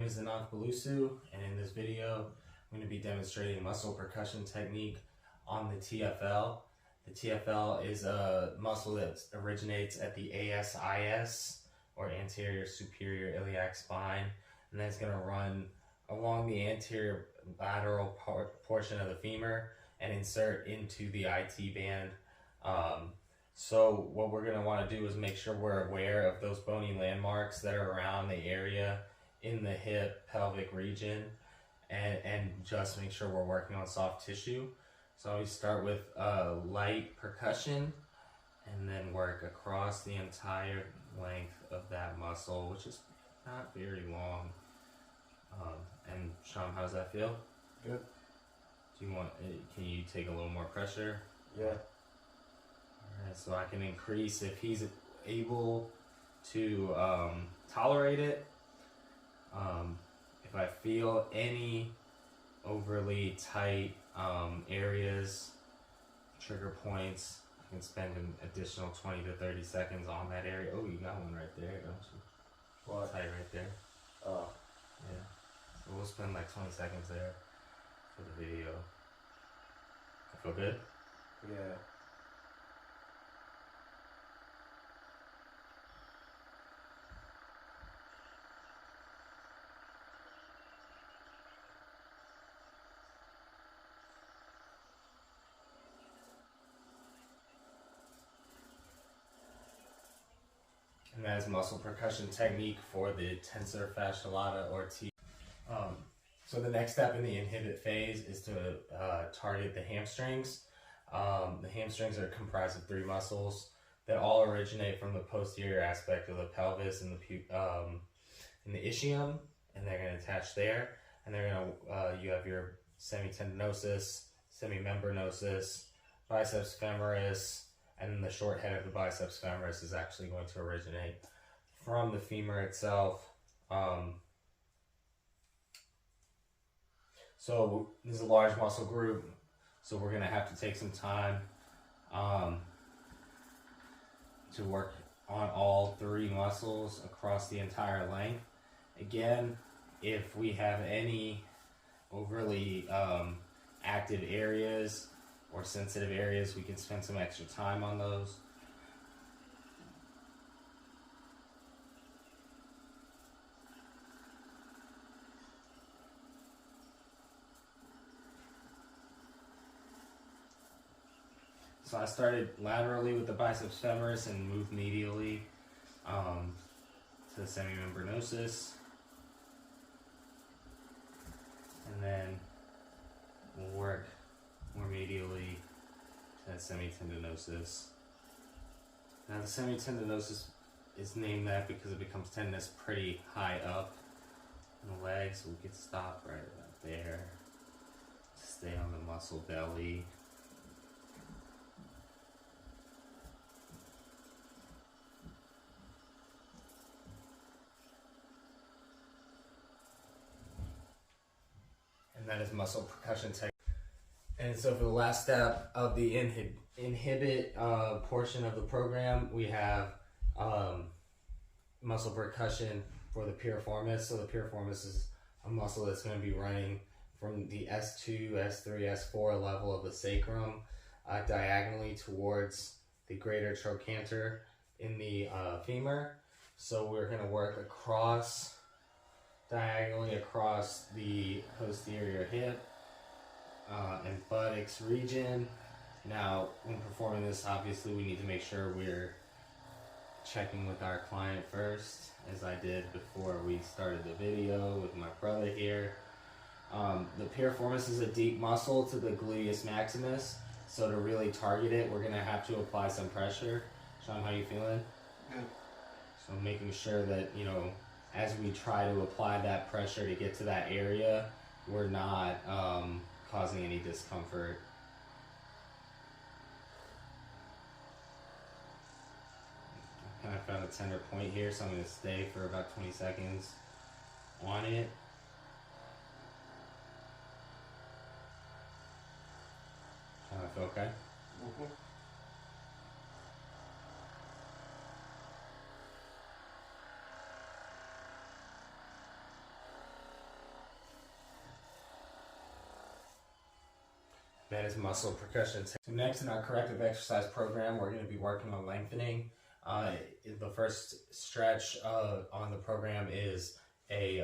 My name is Bulusu, and in this video I'm going to be demonstrating muscle percussion technique on the TFL. The TFL is a muscle that originates at the ASIS, or anterior superior iliac spine, and that's going to run along the anterior lateral portion of the femur and insert into the IT band. So what we're going to want to do is make sure we're aware of those bony landmarks that are around the area in the hip pelvic region, and just make sure we're working on soft tissue. So we start with light percussion and then work across the entire length of that muscle, which is not very long. And Sean, how does that feel? Good. Do you want? Can you take a little more pressure? Yeah. Alright, so I can increase if he's able to tolerate it. If I feel any overly tight areas, trigger points, I can spend an additional 20 to 30 seconds on that area. Oh, you got one right there, don't you? What? Tight right there. Oh. Yeah. So we'll spend like 20 seconds there for the video. I feel good? Yeah. And that is muscle percussion technique for the tensor fasciae lata, or T. So the next step in the inhibit phase is to target the hamstrings. The hamstrings are comprised of 3 muscles that all originate from the posterior aspect of the pelvis and the ischium, and they're going to attach there. And they're going to you have your semitendinosus, semimembranosus, biceps femoris, and then the short head of the biceps femoris is actually going to originate from the femur itself. So this is a large muscle group, so we're going to have to take some time to work on all 3 muscles across the entire length. Again, if we have any overly active areas or sensitive areas, we can spend some extra time on those. So I started laterally with the biceps femoris and moved medially to the semimembranosus, and then we'll work more medially to that semitendinosus. Now the semitendinosus is named that because it becomes tendinous pretty high up in the leg, so we could stop right about there. Stay on the muscle belly. And that is muscle percussion technique. And so for the last step of the inhibit portion of the program, we have muscle percussion for the piriformis. So the piriformis is a muscle that's going to be running from the S2, S3, S4 level of the sacrum diagonally towards the greater trochanter in the femur. So we're going to work diagonally across the posterior hip and buttocks region. Now, when performing this, obviously we need to make sure we're checking with our client first, as I did before we started the video with my brother here. The piriformis is a deep muscle to the gluteus maximus, so to really target it, we're going to have to apply some pressure. Sean, how you feeling? Good. So making sure that, as we try to apply that pressure to get to that area, we're not causing any discomfort. I kind of found a tender point here, so I'm going to stay for about 20 seconds on it. I feel okay? Mm-hmm. That is muscle percussion. So next in our corrective exercise program, we're going to be working on lengthening. The first stretch on the program is a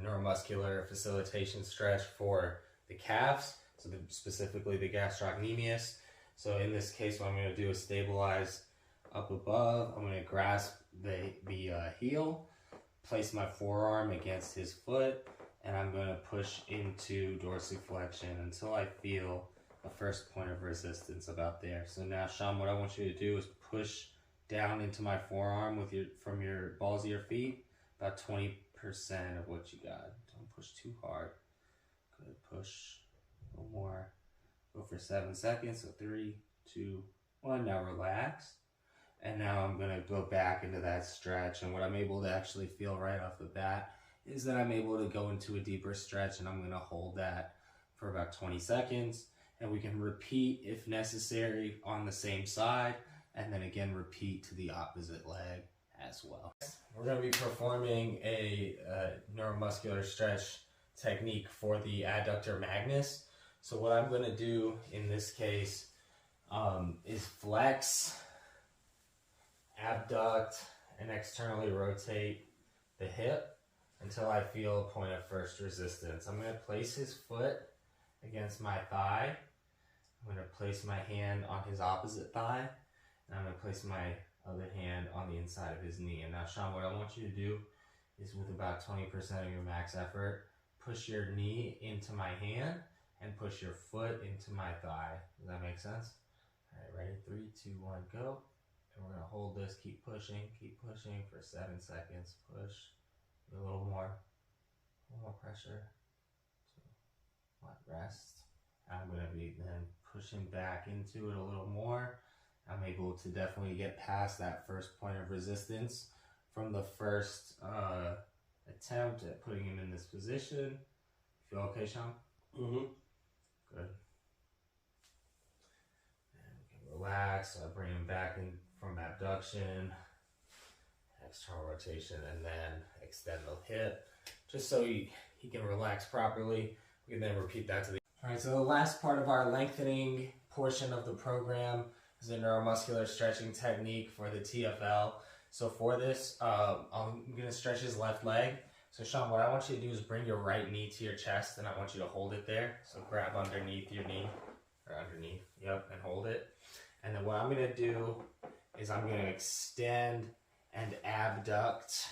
neuromuscular facilitation stretch for the calves, so specifically the gastrocnemius. So in this case, what I'm going to do is stabilize up above. I'm going to grasp the heel, place my forearm against his foot, and I'm going to push into dorsiflexion until I feel the first point of resistance about there. So now, Sean, what I want you to do is push down into my forearm from your balls of your feet, about 20% of what you got. Don't push too hard. Good, push a little more. Go for 7 seconds. So 3, 2, 1. Now relax. And now I'm going to go back into that stretch. And what I'm able to actually feel right off the bat is that I'm able to go into a deeper stretch, and I'm going to hold that for about 20 seconds. And we can repeat if necessary on the same side, and then again repeat to the opposite leg as well. We're going to be performing a neuromuscular stretch technique for the adductor magnus. So what I'm going to do in this case is flex, abduct, and externally rotate the hip until I feel a point of first resistance. I'm going to place his foot against my thigh. I'm going to place my hand on his opposite thigh. And I'm going to place my other hand on the inside of his knee. And now, Sean, what I want you to do is, with about 20% of your max effort, push your knee into my hand and push your foot into my thigh. Does that make sense? All right, ready? 3, 2, 1, go. And we're going to hold this, keep pushing for 7 seconds. Push. A little more pressure. 2, 1, rest. I'm going to be then pushing back into it a little more. I'm able to definitely get past that first point of resistance from the first attempt at putting him in this position. Feel okay, Sean? Mm-hmm. Good. And we can relax. So I bring him back in from abduction, external rotation, and then extend the hip, just so he can relax properly. We can then repeat that to the... All right, so the last part of our lengthening portion of the program is a neuromuscular stretching technique for the TFL. So for this, I'm going to stretch his left leg. So Sean, what I want you to do is bring your right knee to your chest, and I want you to hold it there. So grab underneath your knee, or underneath, yep, and hold it. And then what I'm going to do is I'm going to extend and abduct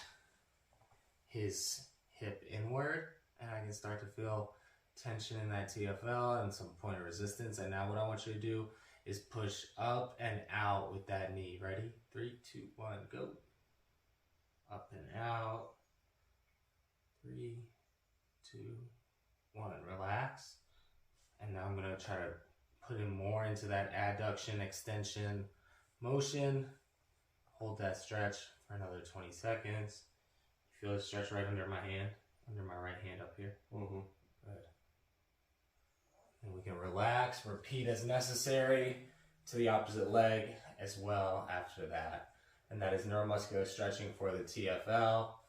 his hip inward, and I can start to feel tension in that TFL and some point of resistance. And now what I want you to do is push up and out with that knee. Ready? 3, 2, 1, go. Up and out. 3, 2, 1, relax. And now I'm going to try to put him more into that adduction extension motion. Hold that stretch for another 20 seconds. Feel it stretch right under my hand, under my right hand up here. Mm-hmm. Good. And we can relax, repeat as necessary to the opposite leg as well after that. And that is neuromuscular stretching for the TFL.